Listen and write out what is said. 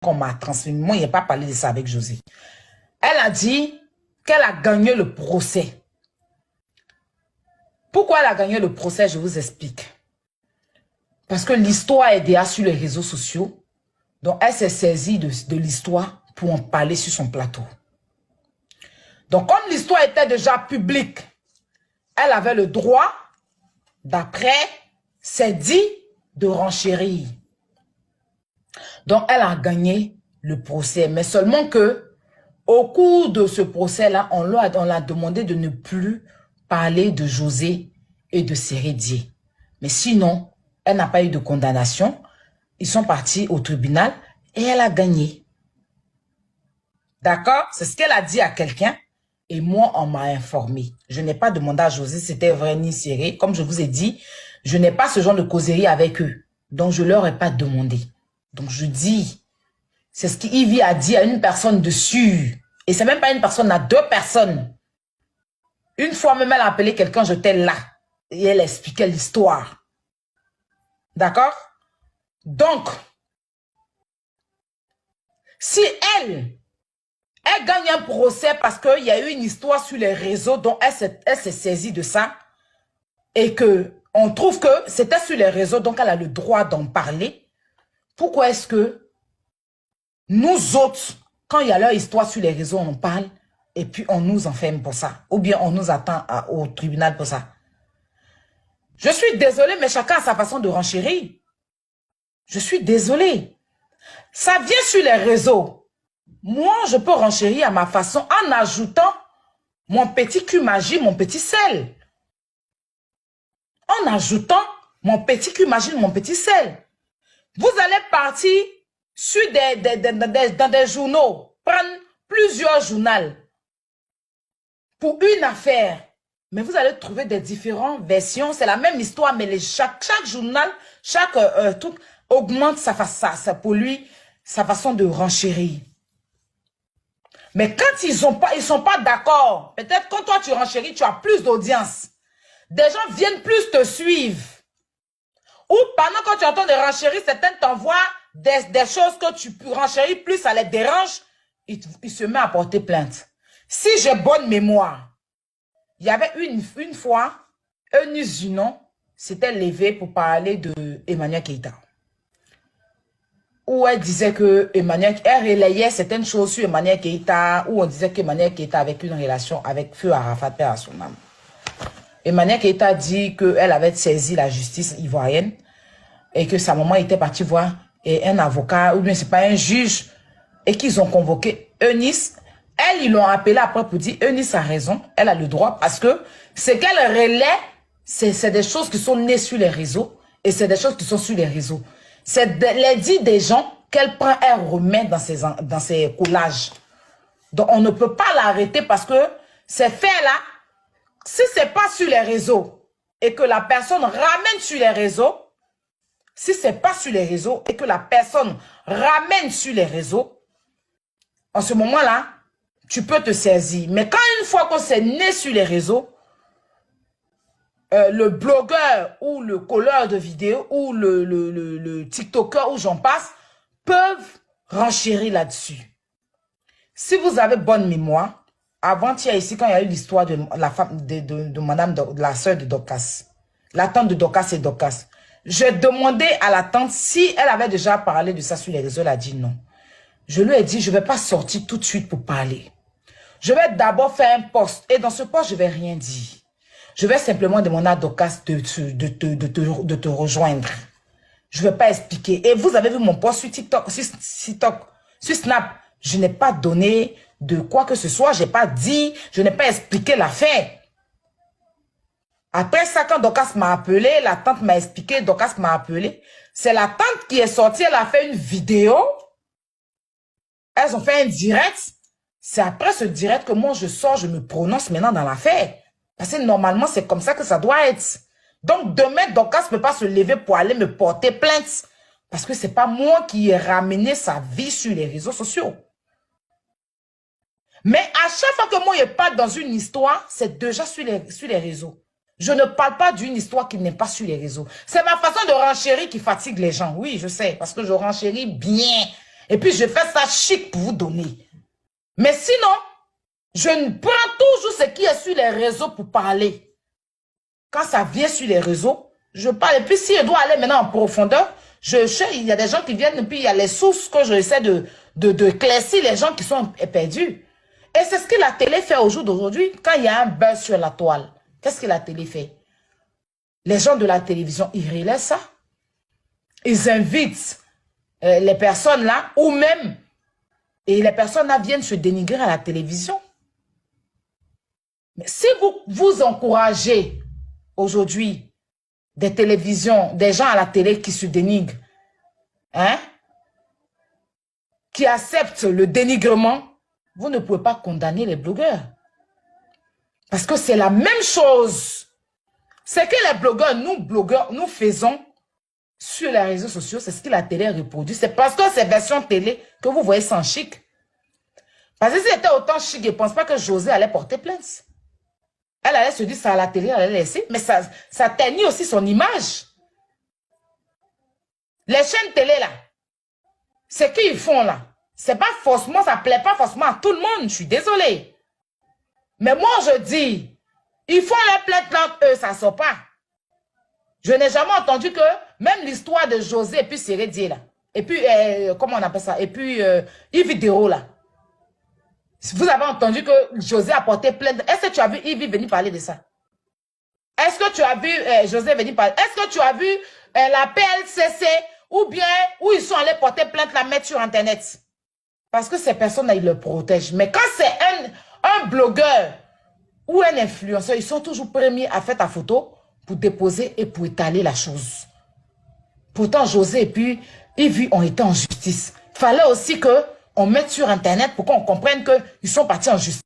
qu'on m'a transmis. Moi, il n'y a pas parlé de ça avec José. Elle a dit qu'elle a gagné le procès. Pourquoi elle a gagné le procès, je vous explique. Parce que l'histoire est déjà sur les réseaux sociaux. Donc, elle s'est saisie de l'histoire pour en parler sur son plateau. Donc, comme l'histoire était déjà publique, elle avait le droit, d'après, c'est dit, de renchérir. Donc, elle a gagné le procès. Mais seulement que, au cours de ce procès-là, on l'a demandé de ne plus parler de José et de Sérédier. Mais sinon, elle n'a pas eu de condamnation. Ils sont partis au tribunal et elle a gagné. D'accord? C'est ce qu'elle a dit à quelqu'un. Et moi, on m'a informé. Je n'ai pas demandé à José si c'était vrai ni serré. Comme je vous ai dit, je n'ai pas ce genre de causerie avec eux. Donc, je ne leur ai pas demandé. Donc, je dis, c'est ce qu'Ivy a dit à une personne dessus. Et c'est même pas une personne, à deux personnes. Une fois même, elle a appelé quelqu'un, j'étais là. Et elle expliquait l'histoire. D'accord? Donc, si elle gagne un procès parce qu'il y a eu une histoire sur les réseaux dont elle s'est saisie de ça et qu'on trouve que c'était sur les réseaux, donc elle a le droit d'en parler. Pourquoi est-ce que nous autres, quand il y a leur histoire sur les réseaux, on en parle et puis on nous enferme pour ça? Ou bien on nous attend au tribunal pour ça? Je suis désolée, mais chacun a sa façon de renchérir. Je suis désolée. Ça vient sur les réseaux. Moi, je peux renchérir à ma façon en ajoutant mon petit cul magie, mon petit sel. En ajoutant mon petit cul magie, mon petit sel. Vous allez partir sur dans des journaux, prendre plusieurs journaux pour une affaire. Mais vous allez trouver des différentes versions. C'est la même histoire, mais chaque journal, chaque truc augmente pour lui, sa façon de renchérir. Mais quand ils sont pas d'accord, peut-être quand toi tu renchéris, tu as plus d'audience. Des gens viennent plus te suivre. Ou pendant que tu entends de renchérir, certains t'envoient des choses que tu peux renchérir plus, ça les dérange, ils se mettent à porter plainte. Si j'ai bonne mémoire, il y avait une fois, Eunice Junon s'était levée pour parler de Emmanuel Keïta. Où elle disait que elle relayait certaines choses sur Emmanuel Keïta, où on disait qu'Emmanuel Keïta avait une relation avec Feu Arafat, père à son âme. Emmanuel Keïta dit qu'elle avait saisi la justice ivoirienne et que sa maman était partie voir un avocat, ou bien c'est pas un juge, et qu'ils ont convoqué Eunice. Elle, ils l'ont appelé après pour dire Eunice a raison, elle a le droit, parce que ce qu'elle relaie, c'est des choses qui sont nées sur les réseaux, et c'est des choses qui sont sur les réseaux. C'est les dits des gens qu'elle prend, elle remet dans ses collages. Donc, on ne peut pas l'arrêter parce que ces faits-là, si ce n'est pas sur les réseaux et que la personne ramène sur les réseaux, si ce n'est pas sur les réseaux et que la personne ramène sur les réseaux, en ce moment-là, tu peux te saisir. Mais quand une fois qu'on s'est né sur les réseaux, le blogueur ou le colleur de vidéos ou le TikToker ou j'en passe peuvent renchérir là-dessus. Si vous avez bonne mémoire, avant-hier ici, quand il y a eu l'histoire de la femme de madame, de la sœur de Dorcas, la tante de Dorcas et Dorcas, j'ai demandé à la tante si elle avait déjà parlé de ça sur les réseaux. Elle a dit non. Je lui ai dit, je ne vais pas sortir tout de suite pour parler. Je vais d'abord faire un post et dans ce post, je ne vais rien dire. Je vais simplement demander à Dorcas de te rejoindre. Je ne vais pas expliquer. Et vous avez vu mon post sur TikTok, sur Snap. Je n'ai pas donné de quoi que ce soit. Je n'ai pas dit, je n'ai pas expliqué l'affaire. Après ça, quand Dorcas m'a appelé, la tante m'a expliqué, Dorcas m'a appelé. C'est la tante qui est sortie, elle a fait une vidéo. Elles ont fait un direct. C'est après ce direct que moi je sors, je me prononce maintenant dans l'affaire. Parce que normalement, c'est comme ça que ça doit être. Donc, demain, Dorcas ne peut pas se lever pour aller me porter plainte. Parce que ce n'est pas moi qui ai ramené sa vie sur les réseaux sociaux. Mais à chaque fois que moi, je parle dans une histoire, c'est déjà sur les réseaux. Je ne parle pas d'une histoire qui n'est pas sur les réseaux. C'est ma façon de renchérir qui fatigue les gens. Oui, je sais, parce que je renchéris bien. Et puis, je fais ça chic pour vous donner. Mais sinon, je ne prends toujours ce qui est sur les réseaux pour parler. Quand ça vient sur les réseaux, je parle. Et puis, si je dois aller maintenant en profondeur, il y a des gens qui viennent, et puis il y a les sources que j'essaie de éclaircir les gens qui sont perdus. Et c'est ce que la télé fait au jour d'aujourd'hui. Quand il y a un buzz sur la toile, qu'est-ce que la télé fait? Les gens de la télévision, ils relaient ça. Ils invitent les personnes là, ou même, et les personnes là viennent se dénigrer à la télévision. Mais si vous encouragez aujourd'hui des télévisions, des gens à la télé qui se dénigrent, hein, qui acceptent le dénigrement, vous ne pouvez pas condamner les blogueurs. Parce que c'est la même chose. C'est que les blogueurs, nous faisons sur les réseaux sociaux, c'est ce que la télé reproduit. C'est parce que ces versions télé que vous voyez sans chic. Parce que si c'était autant chic, je ne pense pas que José allait porter plainte. Elle allait se dire ça à la télé, elle allait laisser, mais ça ternit aussi son image. Les chaînes télé là, c'est qu'ils font là. C'est pas forcément, ça plaît pas forcément à tout le monde, je suis désolée. Mais moi je dis, ils font les plaintes entre eux, ça sort pas. Je n'ai jamais entendu que même l'histoire de José et puis Sérédier là, et puis, comment on appelle ça, et puis Yves Dérault là. Vous avez entendu que José a porté plainte. Est-ce que tu as vu Yves venir parler de ça? Est-ce que tu as vu José venir parler? Est-ce que tu as vu la PLCC ou bien où ils sont allés porter plainte, la mettre sur Internet? Parce que ces personnes-là, ils le protègent. Mais quand c'est un blogueur ou un influenceur, ils sont toujours premiers à faire ta photo pour déposer et pour étaler la chose. Pourtant, José et puis Yves ont été en justice. Il fallait aussi qu'on mette sur Internet pour qu'on comprenne qu'ils sont partis en justice.